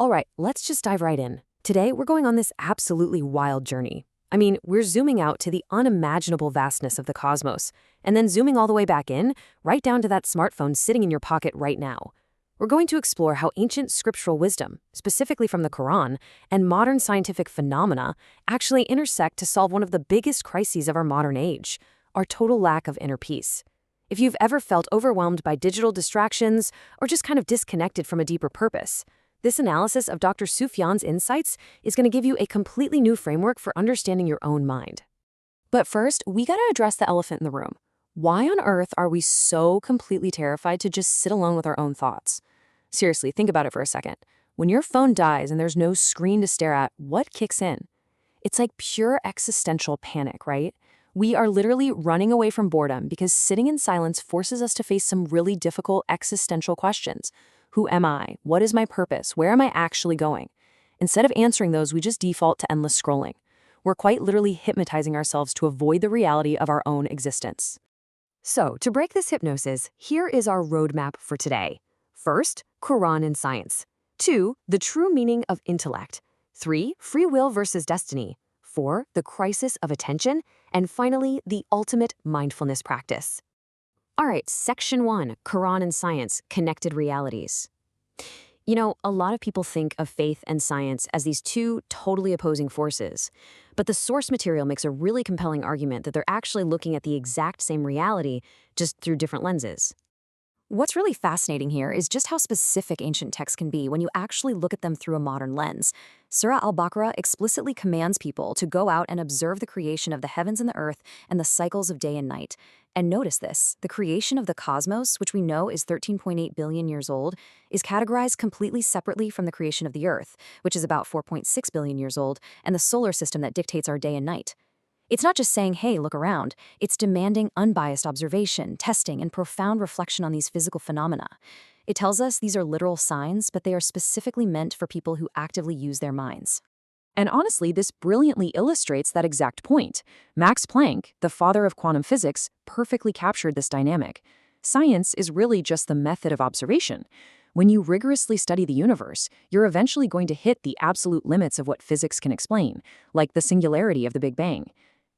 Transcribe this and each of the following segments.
All right, let's just dive right in. Today, we're going on this absolutely wild journey. I mean, we're zooming out to the unimaginable vastness of the cosmos, and then zooming all the way back in, right down to that smartphone sitting in your pocket right now. We're going to explore how ancient scriptural wisdom, specifically from the Quran, and modern scientific phenomena actually intersect to solve one of the biggest crises of our modern age, our total lack of inner peace. If you've ever felt overwhelmed by digital distractions or just kind of disconnected from a deeper purpose, this analysis of Dr. Sufyan's insights is going to give you a completely new framework for understanding your own mind. But first, we got to address the elephant in the room. Why on earth are we so completely terrified to just sit alone with our own thoughts? Seriously, think about it for a second. When your phone dies and there's no screen to stare at, what kicks in? It's like pure existential panic, right? We are literally running away from boredom because sitting in silence forces us to face some really difficult existential questions. Who am I? What is my purpose? Where am I actually going? Instead of answering those, we just default to endless scrolling. We're quite literally hypnotizing ourselves to avoid the reality of our own existence. So, to break this hypnosis, here is our roadmap for today. First, Quran and science. 2, the true meaning of intellect. 3, free will versus destiny. 4, the crisis of attention. And finally, the ultimate mindfulness practice. All right, section 1, Quran and science, connected realities. You know, a lot of people think of faith and science as these two totally opposing forces. But the source material makes a really compelling argument that they're actually looking at the exact same reality, just through different lenses. What's really fascinating here is just how specific ancient texts can be when you actually look at them through a modern lens. Surah al-Baqarah explicitly commands people to go out and observe the creation of the heavens and the earth and the cycles of day and night. And notice this, the creation of the cosmos, which we know is 13.8 billion years old, is categorized completely separately from the creation of the earth, which is about 4.6 billion years old, and the solar system that dictates our day and night. It's not just saying, hey, look around. It's demanding unbiased observation, testing, and profound reflection on these physical phenomena. It tells us these are literal signs, but they are specifically meant for people who actively use their minds. And honestly, this brilliantly illustrates that exact point. Max Planck, the father of quantum physics, perfectly captured this dynamic. Science is really just the method of observation. When you rigorously study the universe, you're eventually going to hit the absolute limits of what physics can explain, like the singularity of the Big Bang.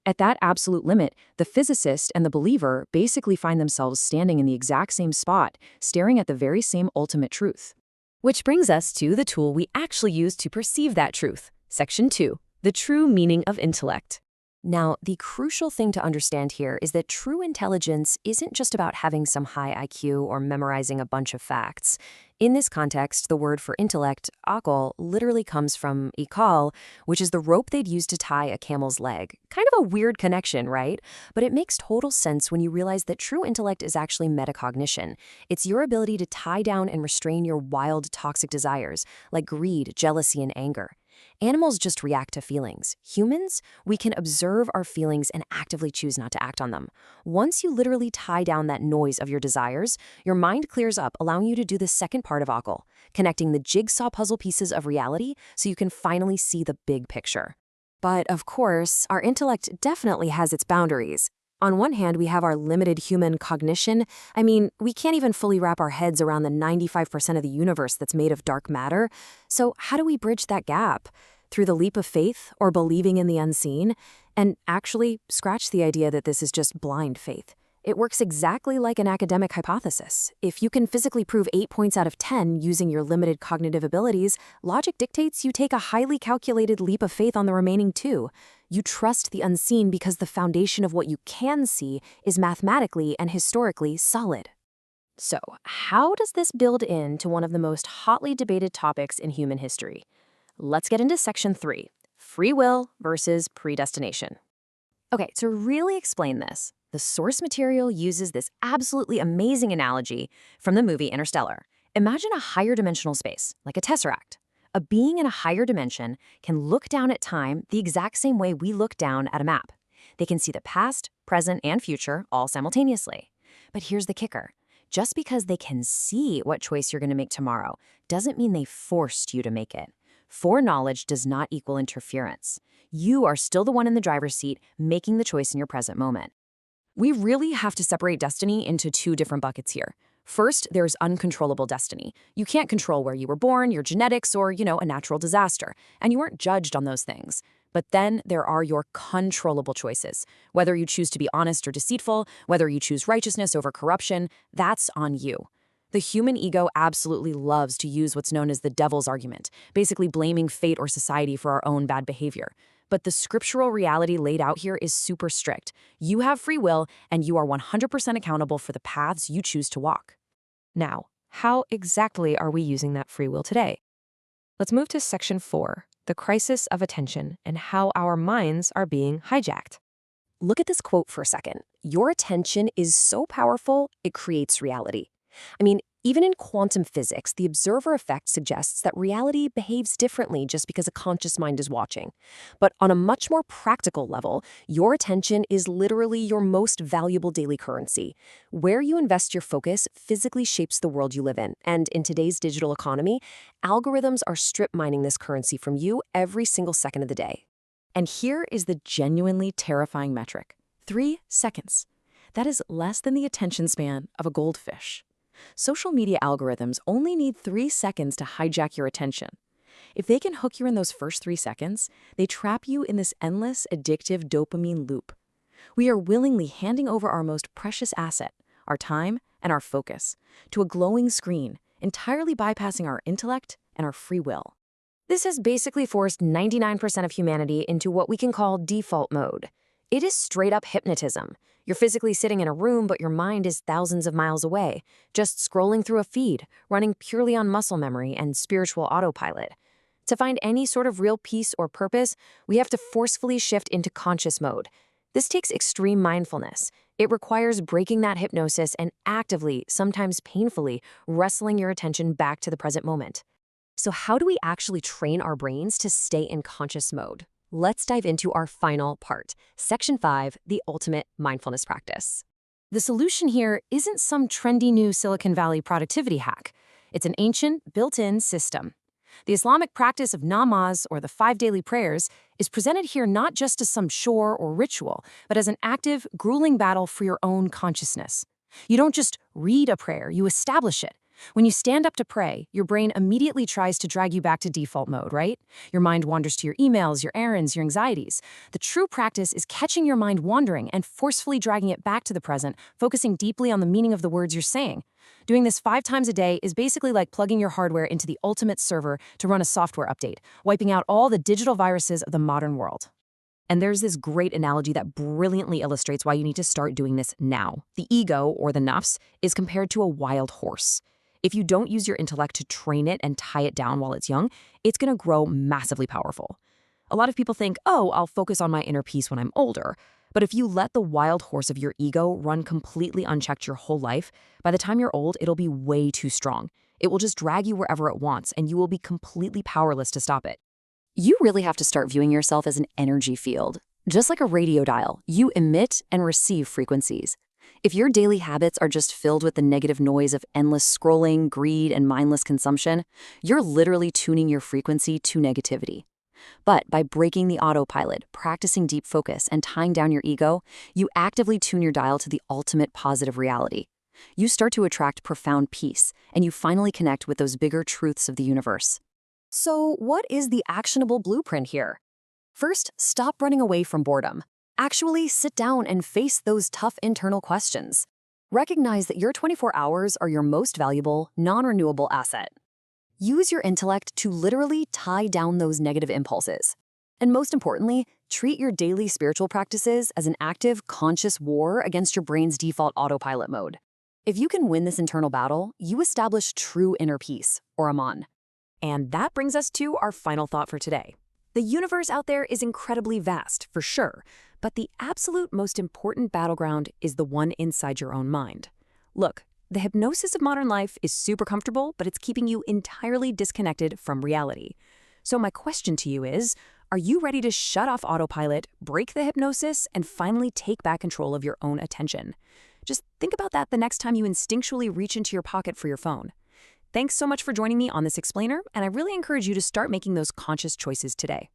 At that absolute limit, the physicist and the believer basically find themselves standing in the exact same spot, staring at the very same ultimate truth. Which brings us to the tool we actually use to perceive that truth. Section 2, the true meaning of intellect. Now, the crucial thing to understand here is that true intelligence isn't just about having some high IQ or memorizing a bunch of facts. In this context, the word for intellect, aql, literally comes from iqal, which is the rope they'd use to tie a camel's leg. Kind of a weird connection, right? But it makes total sense when you realize that true intellect is actually metacognition. It's your ability to tie down and restrain your wild, toxic desires, like greed, jealousy, and anger. Animals just react to feelings. Humans, we can observe our feelings and actively choose not to act on them. Once you literally tie down that noise of your desires, your mind clears up, allowing you to do the second part of aql, connecting the jigsaw puzzle pieces of reality so you can finally see the big picture. But of course, our intellect definitely has its boundaries. On one hand, we have our limited human cognition. I mean, we can't even fully wrap our heads around the 95% of the universe that's made of dark matter. So how do we bridge that gap? Through the leap of faith or believing in the unseen? And actually, scratch the idea that this is just blind faith. It works exactly like an academic hypothesis. If you can physically prove 8 points out of 10 using your limited cognitive abilities, logic dictates you take a highly calculated leap of faith on the remaining 2. You trust the unseen because the foundation of what you can see is mathematically and historically solid. So, how does this build into one of the most hotly debated topics in human history? Let's get into section 3, free will versus predestination. Okay, to really explain this, the source material uses this absolutely amazing analogy from the movie Interstellar. Imagine a higher dimensional space, like a tesseract. A being in a higher dimension can look down at time the exact same way we look down at a map. They can see the past, present, and future all simultaneously. But here's the kicker. Just because they can see what choice you're going to make tomorrow doesn't mean they forced you to make it. Foreknowledge does not equal interference. You are still the one in the driver's seat making the choice in your present moment. We really have to separate destiny into 2 different buckets here. First, there's uncontrollable destiny. You can't control where you were born, your genetics, or, a natural disaster, and you weren't judged on those things. But then there are your controllable choices. Whether you choose to be honest or deceitful, whether you choose righteousness over corruption, that's on you. The human ego absolutely loves to use what's known as the devil's argument, basically blaming fate or society for our own bad behavior. But the scriptural reality laid out here is super strict. You have free will, and you are 100% accountable for the paths you choose to walk. Now, how exactly are we using that free will today? Let's move to Section 4, the crisis of attention and how our minds are being hijacked. Look at this quote for a second. Your attention is so powerful, it creates reality. Even in quantum physics, the observer effect suggests that reality behaves differently just because a conscious mind is watching. But on a much more practical level, your attention is literally your most valuable daily currency. Where you invest your focus physically shapes the world you live in. And in today's digital economy, algorithms are strip mining this currency from you every single second of the day. And here is the genuinely terrifying metric: 3 seconds. That is less than the attention span of a goldfish. Social media algorithms only need 3 seconds to hijack your attention. If they can hook you in those first 3 seconds, they trap you in this endless, addictive dopamine loop. We are willingly handing over our most precious asset, our time and our focus, to a glowing screen, entirely bypassing our intellect and our free will. This has basically forced 99% of humanity into what we can call default mode. It is straight up hypnotism. You're physically sitting in a room, but your mind is thousands of miles away, just scrolling through a feed, running purely on muscle memory and spiritual autopilot. To find any sort of real peace or purpose, we have to forcefully shift into conscious mode. This takes extreme mindfulness. It requires breaking that hypnosis and actively, sometimes painfully, wrestling your attention back to the present moment. So how do we actually train our brains to stay in conscious mode? Let's dive into our final part, Section 5, the ultimate mindfulness practice. The solution here isn't some trendy new Silicon Valley productivity hack. It's an ancient, built-in system. The Islamic practice of namaz, or the 5 daily prayers, is presented here not just as some chore or ritual, but as an active, grueling battle for your own consciousness. You don't just read a prayer, you establish it. When you stand up to pray, your brain immediately tries to drag you back to default mode, right? Your mind wanders to your emails, your errands, your anxieties. The true practice is catching your mind wandering and forcefully dragging it back to the present, focusing deeply on the meaning of the words you're saying. Doing this 5 times a day is basically like plugging your hardware into the ultimate server to run a software update, wiping out all the digital viruses of the modern world. And there's this great analogy that brilliantly illustrates why you need to start doing this now. The ego, or the nafs, is compared to a wild horse. If you don't use your intellect to train it and tie it down while it's young, it's going to grow massively powerful. A lot of people think, oh, I'll focus on my inner peace when I'm older. But if you let the wild horse of your ego run completely unchecked your whole life, by the time you're old, it'll be way too strong. It will just drag you wherever it wants, and you will be completely powerless to stop it. You really have to start viewing yourself as an energy field. Just like a radio dial, you emit and receive frequencies. If your daily habits are just filled with the negative noise of endless scrolling, greed, and mindless consumption, you're literally tuning your frequency to negativity. But by breaking the autopilot, practicing deep focus, and tying down your ego, you actively tune your dial to the ultimate positive reality. You start to attract profound peace, and you finally connect with those bigger truths of the universe. So, what is the actionable blueprint here? First, stop running away from boredom. Actually, sit down and face those tough internal questions. Recognize that your 24 hours are your most valuable, non-renewable asset. Use your intellect to literally tie down those negative impulses. And most importantly, treat your daily spiritual practices as an active, conscious war against your brain's default autopilot mode. If you can win this internal battle, you establish true inner peace, or Aman. And that brings us to our final thought for today. The universe out there is incredibly vast, for sure, but the absolute most important battleground is the one inside your own mind. Look, the hypnosis of modern life is super comfortable, but it's keeping you entirely disconnected from reality. So my question to you is, are you ready to shut off autopilot, break the hypnosis, and finally take back control of your own attention? Just think about that the next time you instinctually reach into your pocket for your phone. Thanks so much for joining me on this explainer, and I really encourage you to start making those conscious choices today.